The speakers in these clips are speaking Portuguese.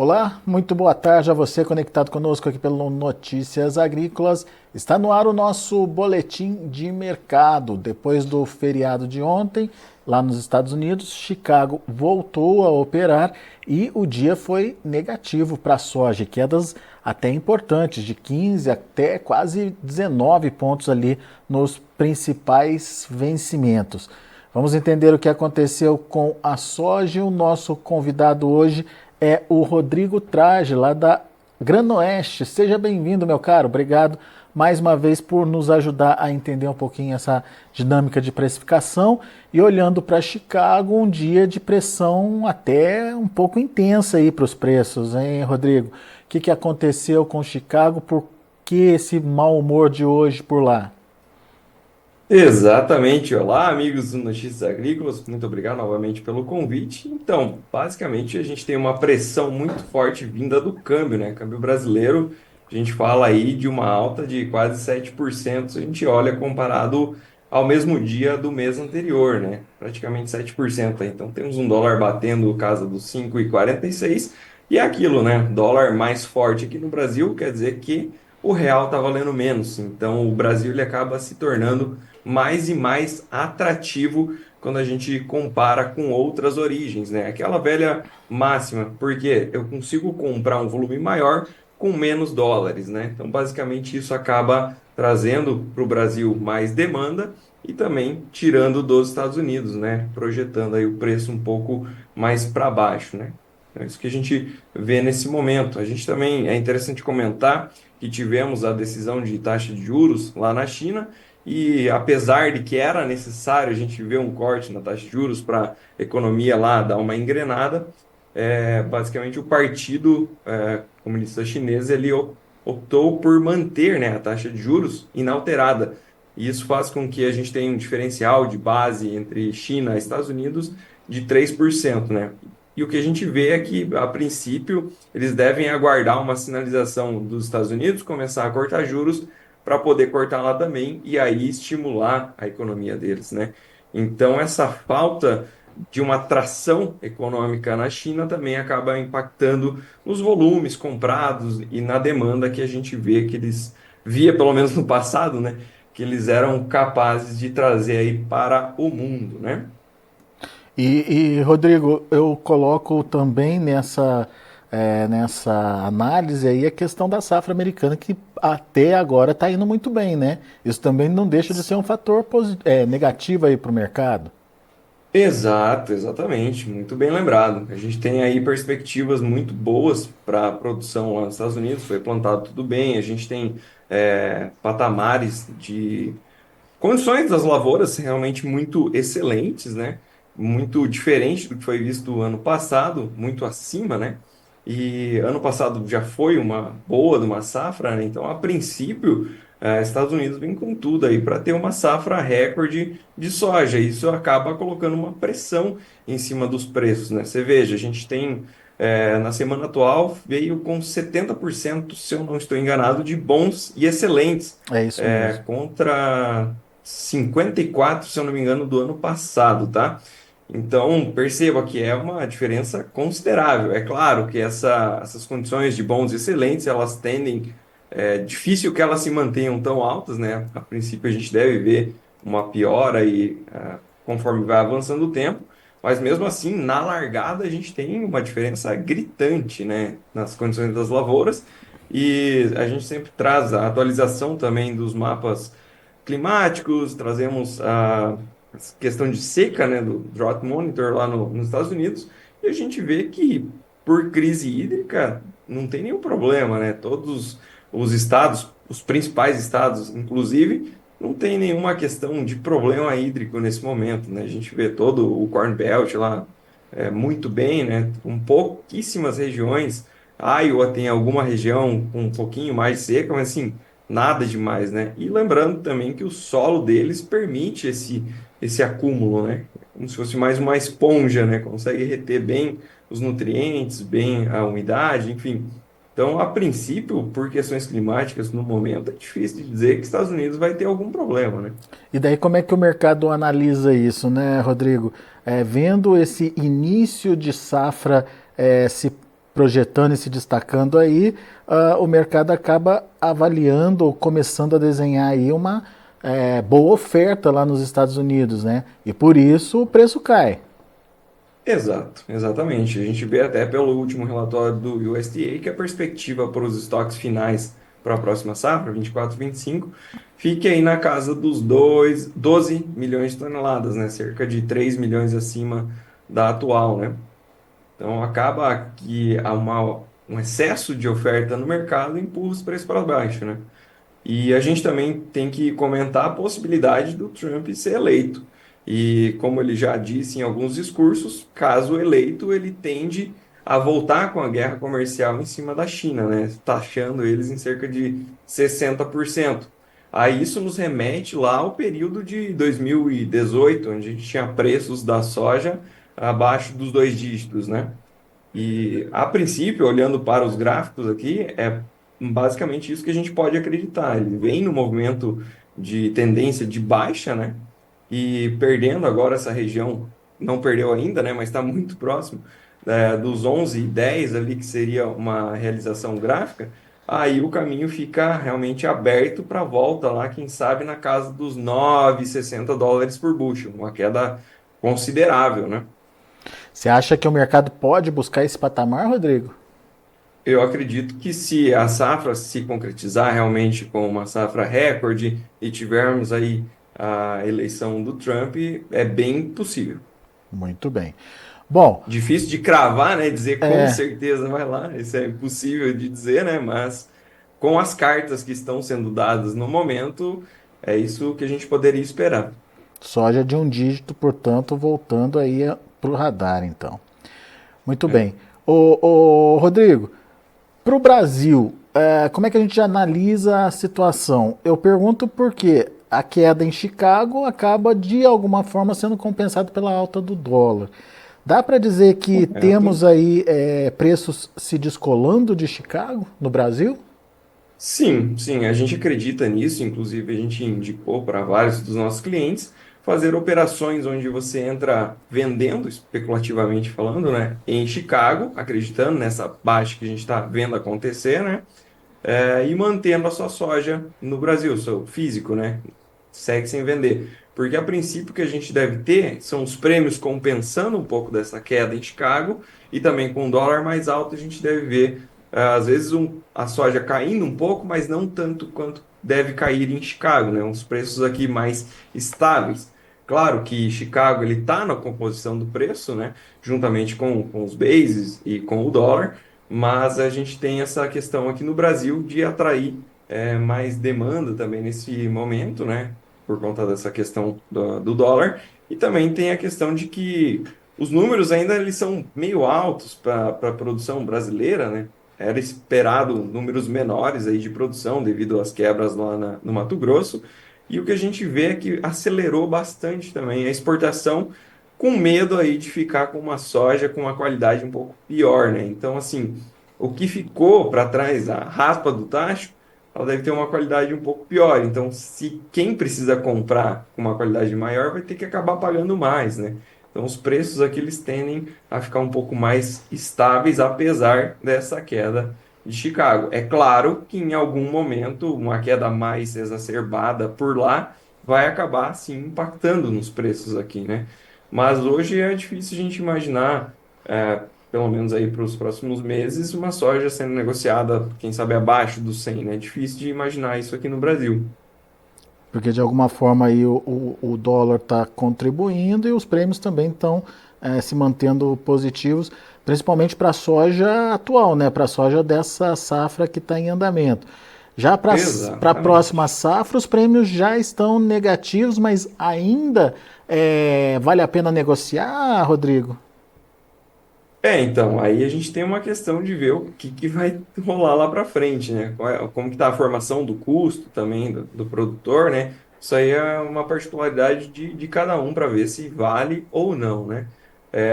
Olá, muito boa tarde a você conectado conosco aqui pelo Notícias Agrícolas. Está no ar o nosso boletim de mercado. Depois do feriado de ontem, lá nos Estados Unidos, Chicago voltou a operar e o dia foi negativo para a soja, quedas até importantes, de 15 até quase 19 pontos ali nos principais vencimentos. Vamos entender o que aconteceu com a soja. O nosso convidado hoje é o Rodrigo Trage, lá da Granoeste. Seja bem-vindo, meu caro. Obrigado mais uma vez por nos ajudar a entender um pouquinho essa dinâmica de precificação. E olhando para Chicago, um dia de pressão até um pouco intensa aí para os preços, hein, Rodrigo? O que aconteceu com Chicago? Por que esse mau humor de hoje por lá? Exatamente. Olá, amigos do Notícias Agrícolas. Muito obrigado novamente pelo convite. Então, basicamente, a gente tem uma pressão muito forte vinda do câmbio, né? Câmbio brasileiro, a gente fala aí de uma alta de quase 7%. Se a gente olha comparado ao mesmo dia do mês anterior, né? Praticamente 7% aí. Então, temos um dólar batendo casa dos 5,46 e é aquilo, né? Dólar mais forte aqui no Brasil quer dizer que o real está valendo menos. Então, o Brasil ele acaba se tornando mais e mais atrativo quando a gente compara com outras origens, né? Aquela velha máxima, porque eu consigo comprar um volume maior com menos dólares, né? Então, basicamente, isso acaba trazendo para o Brasil mais demanda e também tirando dos Estados Unidos, né? Projetando aí o preço um pouco mais para baixo, né? É isso que a gente vê nesse momento. A gente também é interessante comentar que tivemos a decisão de taxa de juros lá na China e apesar de que era necessário a gente ver um corte na taxa de juros para a economia lá dar uma engrenada, basicamente o Partido Comunista Chinês ele optou por manter, né, a taxa de juros inalterada. E isso faz com que a gente tenha um diferencial de base entre China e Estados Unidos de 3%, né? E o que a gente vê é que, a princípio, eles devem aguardar uma sinalização dos Estados Unidos, começar a cortar juros para poder cortar lá também e aí estimular a economia deles, né? Então, essa falta de uma tração econômica na China também acaba impactando nos volumes comprados e na demanda que a gente vê que eles via, pelo menos no passado, né? Que eles eram capazes de trazer aí para o mundo, né? Rodrigo, eu coloco também nessa análise aí a questão da safra americana, que até agora está indo muito bem, né? Isso também não deixa de ser um fator negativo aí para o mercado. Exato, exatamente, muito bem lembrado. A gente tem aí perspectivas muito boas para a produção lá nos Estados Unidos, foi plantado tudo bem, a gente tem patamares de condições das lavouras realmente muito excelentes, né? Muito diferente do que foi visto ano passado, muito acima, né? E ano passado já foi uma boa de uma safra, né? Então, a princípio, Estados Unidos vem com tudo aí para ter uma safra recorde de soja. Isso acaba colocando uma pressão em cima dos preços, né? Você veja, a gente tem na semana atual veio com 70%, se eu não estou enganado, de bons e excelentes É isso mesmo. contra 54, se eu não me engano, do ano passado, tá? Então, perceba que é uma diferença considerável. É claro que essas condições de bons e excelentes, elas tendem, difícil que elas se mantenham tão altas, né? A princípio, a gente deve ver uma piora aí, conforme vai avançando o tempo, mas mesmo assim, na largada, a gente tem uma diferença gritante, né? Nas condições das lavouras, e a gente sempre traz a atualização também dos mapas climáticos, trazemos a questão de seca, né, do Drought Monitor lá nos Estados Unidos, e a gente vê que por crise hídrica não tem nenhum problema, né? Todos os estados, os principais estados, inclusive, não tem nenhuma questão de problema hídrico nesse momento, né? A gente vê todo o Corn Belt lá muito bem, né? Com pouquíssimas regiões. Iowa tem alguma região com um pouquinho mais seca, mas assim, nada demais, né? E lembrando também que o solo deles permite esse acúmulo, né? Como se fosse mais uma esponja, né? Consegue reter bem os nutrientes, bem a umidade, enfim. Então, a princípio, por questões climáticas no momento, é difícil de dizer que Estados Unidos vai ter algum problema, né? E daí como é que o mercado analisa isso, né, Rodrigo? Vendo esse início de safra se projetando e se destacando aí, o mercado acaba avaliando ou começando a desenhar aí uma boa oferta lá nos Estados Unidos, né? E por isso o preço cai. Exato, exatamente. A gente vê até pelo último relatório do USDA que a perspectiva para os estoques finais para a próxima safra, 24, 25, fique aí na casa dos 12 milhões de toneladas, né? Cerca de 3 milhões acima da atual, né? Então acaba que há um excesso de oferta no mercado e empurra os preços para baixo, né? E a gente também tem que comentar a possibilidade do Trump ser eleito. E como ele já disse em alguns discursos, caso eleito, ele tende a voltar com a guerra comercial em cima da China, né? Taxando eles em cerca de 60%. Aí isso nos remete lá ao período de 2018, onde a gente tinha preços da soja abaixo dos dois dígitos, né? E, a princípio, olhando para os gráficos aqui, é basicamente isso que a gente pode acreditar. Ele vem no movimento de tendência de baixa, né? E perdendo agora essa região, não perdeu ainda, né? Mas está muito próximo, dos 11 e 10 ali, que seria uma realização gráfica. Aí o caminho fica realmente aberto para a volta lá, quem sabe na casa dos 9,60 dólares por bushel, uma queda considerável, né? Você acha que o mercado pode buscar esse patamar, Rodrigo? Eu acredito que se a safra se concretizar realmente com uma safra recorde e tivermos aí a eleição do Trump, é bem possível. Muito bem. Bom, Difícil de cravar, né? Dizer com é, certeza vai lá, isso é impossível de dizer, né? Mas com as cartas que estão sendo dadas no momento, é isso que a gente poderia esperar. soja de um dígito, portanto, voltando aí para o radar, então. Muito É. bem. Ô, Rodrigo, para o Brasil, como é que a gente analisa a situação? Eu pergunto porque a queda em Chicago acaba, de alguma forma, sendo compensada pela alta do dólar. Dá para dizer que temos Correto. aí preços se descolando de Chicago no Brasil? Sim, sim, a gente acredita nisso, inclusive a gente indicou para vários dos nossos clientes fazer operações onde você entra vendendo, especulativamente falando, né, em Chicago, acreditando nessa baixa que a gente está vendo acontecer, né, e mantendo a sua soja no Brasil, seu físico, né, segue sem vender. Porque a princípio o que a gente deve ter são os prêmios compensando um pouco dessa queda em Chicago e também com o dólar mais alto a gente deve ver, às vezes, a soja caindo um pouco, mas não tanto quanto deve cair em Chicago, né? Uns preços aqui mais estáveis. Claro que Chicago ele está na composição do preço, né? Juntamente com os bases e com o dólar, mas a gente tem essa questão aqui no Brasil de atrair mais demanda também nesse momento, né? Por conta dessa questão do dólar. E também tem a questão de que os números ainda eles são meio altos para a produção brasileira, né? Era esperado números menores aí de produção devido às quebras lá no Mato Grosso. E o que a gente vê é que acelerou bastante também a exportação, com medo aí de ficar com uma soja com uma qualidade um pouco pior, né? Então, assim, o que ficou para trás, a raspa do tacho, ela deve ter uma qualidade um pouco pior. Então, se quem precisa comprar com uma qualidade maior, vai ter que acabar pagando mais, né? Então, os preços aqui eles tendem a ficar um pouco mais estáveis, apesar dessa queda de Chicago. É claro que em algum momento uma queda mais exacerbada por lá vai acabar sim impactando nos preços aqui, né? Mas hoje é difícil a gente imaginar, pelo menos aí para os próximos meses, uma soja sendo negociada, quem sabe, abaixo do 100, né? É difícil de imaginar isso aqui no Brasil. Porque de alguma forma aí o dólar está contribuindo e os prêmios também estão se mantendo positivos, principalmente para a soja atual, né? Para a soja dessa safra que está em andamento. Já para a próxima Exatamente. safra, os prêmios já estão negativos, mas ainda vale a pena negociar, Rodrigo? Então, aí a gente tem uma questão de ver o que vai rolar lá para frente, né? Como que tá a formação do custo também do produtor, né? Isso aí é uma particularidade de cada um para ver se vale ou não, né?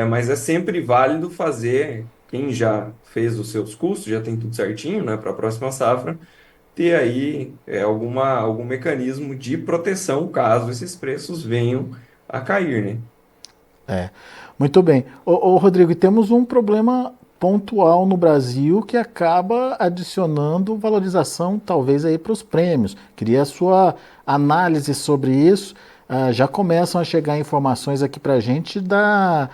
Mas é sempre válido fazer, quem já fez os seus custos, já tem tudo certinho, né? Para a próxima safra, ter aí algum mecanismo de proteção caso esses preços venham a cair, né? É. Muito bem. Rodrigo, e temos um problema pontual no Brasil que acaba adicionando valorização talvez aí para os prêmios. Queria a sua análise sobre isso. Já começam a chegar informações aqui para a gente da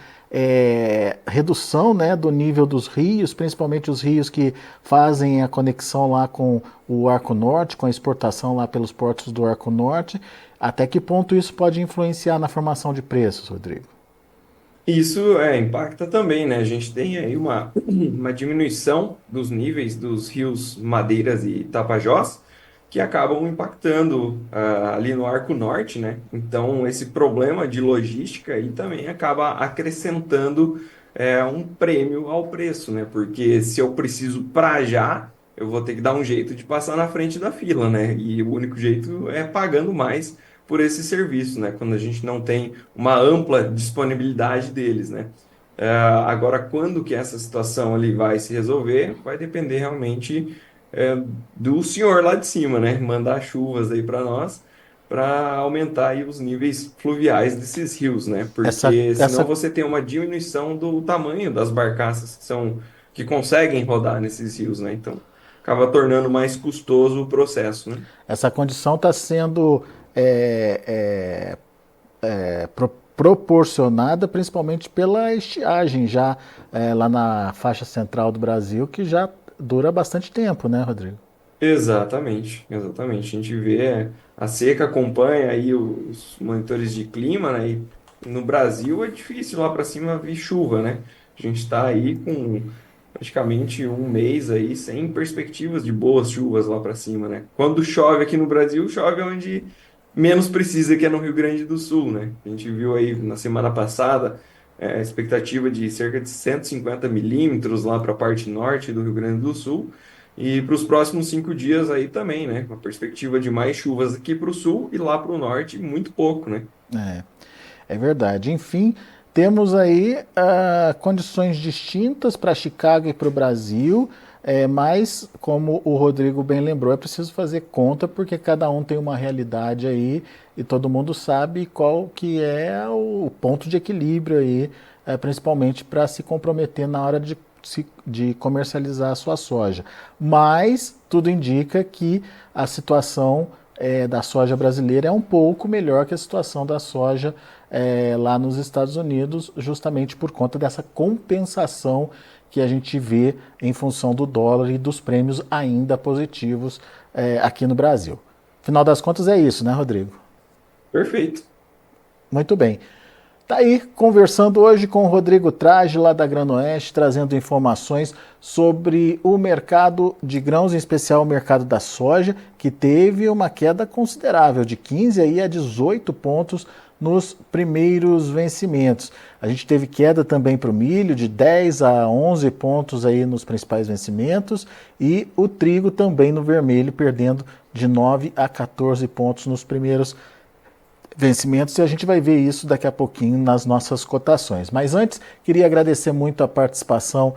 redução, né, do nível dos rios, principalmente os rios que fazem a conexão lá com o Arco Norte, com a exportação lá pelos portos do Arco Norte. Até que ponto isso pode influenciar na formação de preços, Rodrigo? Isso impacta também, né? A gente tem aí uma diminuição dos níveis dos rios Madeiras e Tapajós, que acabam impactando ali no Arco Norte, né? Então, esse problema de logística aí também acaba acrescentando um prêmio ao preço, né? Porque se eu preciso para já, eu vou ter que dar um jeito de passar na frente da fila, né? E o único jeito é pagando mais por esse serviço, né? Quando a gente não tem uma ampla disponibilidade deles, né? Agora, quando que essa situação ali vai se resolver, vai depender realmente do senhor lá de cima, né? Mandar chuvas aí para nós, para aumentar aí os níveis fluviais desses rios, né? Essa, Porque senão essa, você tem uma diminuição do tamanho das barcaças que conseguem rodar nesses rios, né? Então, acaba tornando mais custoso o processo, né? essa condição está sendo é, proporcionada principalmente pela estiagem já lá na faixa central do Brasil, que já dura bastante tempo, né, Rodrigo? Exatamente, exatamente. A gente vê a seca acompanha aí os monitores de clima, né? E no Brasil é difícil lá para cima vir chuva, né? A gente está aí com praticamente um mês aí sem perspectivas de boas chuvas lá para cima, né? Quando chove aqui no Brasil, chove onde menos precisa, que é no Rio Grande do Sul, né? A gente viu aí na semana passada a expectativa de cerca de 150 milímetros lá para a parte norte do Rio Grande do Sul. E para os próximos 5 dias aí também, né? Com a perspectiva de mais chuvas aqui para o sul e lá para o norte, muito pouco, né? É, é verdade. Enfim, temos aí condições distintas para Chicago e para o Brasil, mas, como o Rodrigo bem lembrou, é preciso fazer conta porque cada um tem uma realidade aí e todo mundo sabe qual que é o ponto de equilíbrio aí, principalmente para se comprometer na hora de comercializar a sua soja. Mas tudo indica que a situação da soja brasileira é um pouco melhor que a situação da soja lá nos Estados Unidos, justamente por conta dessa compensação que a gente vê em função do dólar e dos prêmios ainda positivos aqui no Brasil. Final das contas é isso, né, Rodrigo? Perfeito. Muito bem. Tá aí, conversando hoje com o Rodrigo Trage, lá da Granoeste, trazendo informações sobre o mercado de grãos, em especial o mercado da soja, que teve uma queda considerável, de 15 aí a 18 pontos nos primeiros vencimentos. A gente teve queda também para o milho, de 10 a 11 pontos aí nos principais vencimentos, e o trigo também no vermelho, perdendo de 9 a 14 pontos nos primeiros vencimentos, e a gente vai ver isso daqui a pouquinho nas nossas cotações. Mas antes, queria agradecer muito a participação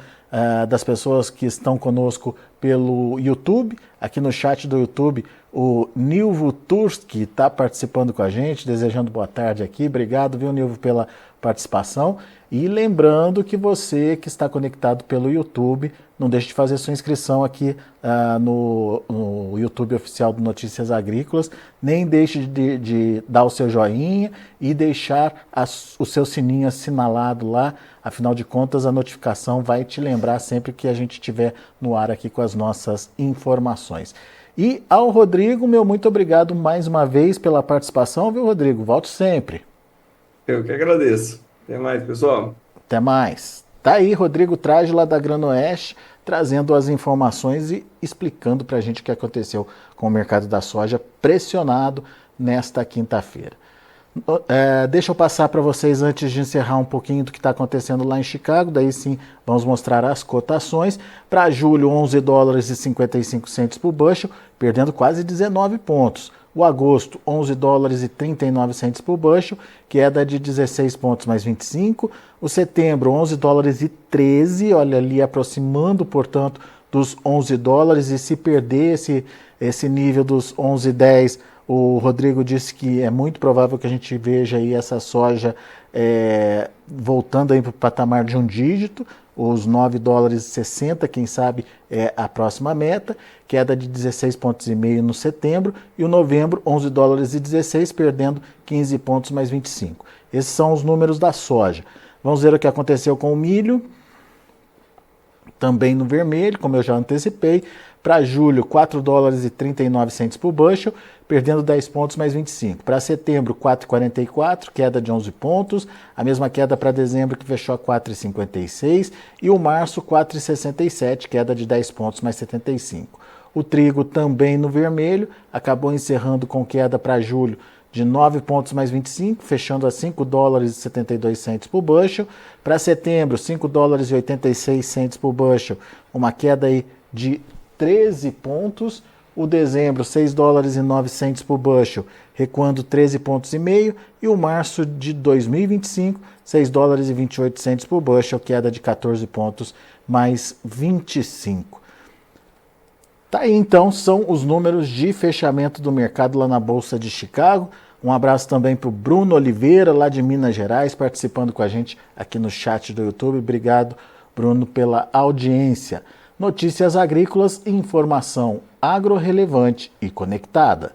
das pessoas que estão conosco pelo YouTube. Aqui no chat do YouTube, o Nilvo Turski está participando com a gente, desejando boa tarde aqui. Obrigado, viu, Nilvo, pela participação. E lembrando que você que está conectado pelo YouTube, não deixe de fazer sua inscrição aqui no YouTube oficial do Notícias Agrícolas, nem deixe de dar o seu joinha e deixar o seu sininho assinalado lá. Afinal de contas, a notificação vai te lembrar sempre que a gente estiver no ar aqui com as nossas informações. E ao Rodrigo, meu muito obrigado mais uma vez pela participação, viu, Rodrigo? Volte sempre. Eu que agradeço. Até mais, pessoal. Até mais. Tá aí Rodrigo Trage, lá da Granoeste, trazendo as informações e explicando para a gente o que aconteceu com o mercado da soja pressionado nesta quinta-feira. Deixa eu passar para vocês, antes de encerrar, um pouquinho do que está acontecendo lá em Chicago, daí sim vamos mostrar as cotações. Para julho, 11 dólares e 55 centos por bushel, perdendo quase 19 pontos. O agosto, 11 dólares e 39 centos por bushel, queda de 16 pontos mais 25. O setembro, 11 dólares e 13, olha ali, aproximando, portanto, dos 11 dólares. E se perder esse nível dos 11,10, O Rodrigo disse que é muito provável que a gente veja aí essa soja voltando aí para o patamar de um dígito, os 9 dólares e 60, quem sabe é a próxima meta, queda de 16,5 pontos no setembro, e o novembro 11 dólares e 16, perdendo 15 pontos mais 25. Esses são os números da soja. Vamos ver o que aconteceu com o milho, também no vermelho, como eu já antecipei. Para julho, 4 dólares e 39 centes por bushel, perdendo 10 pontos mais 25. Para setembro, 4,44, queda de 11 pontos. A mesma queda para dezembro, que fechou a 4,56. E o março, 4,67, queda de 10 pontos mais 75. O trigo também no vermelho, acabou encerrando com queda para julho de 9 pontos mais 25, fechando a 5 dólares e 72 centes por bushel. Para setembro, 5 dólares e 86 centes por bushel, uma queda aí de 13 pontos. O dezembro, 6 dólares e 9 centes por bushel, recuando 13 pontos e meio. E o março de 2025, 6 dólares e 28 centes por bushel, queda de 14 pontos mais 25. Tá aí então, são os números de fechamento do mercado lá na Bolsa de Chicago. Um abraço também para o Bruno Oliveira, lá de Minas Gerais, participando com a gente aqui no chat do YouTube. Obrigado, Bruno, pela audiência. Notícias agrícolas, informação agro relevante e conectada.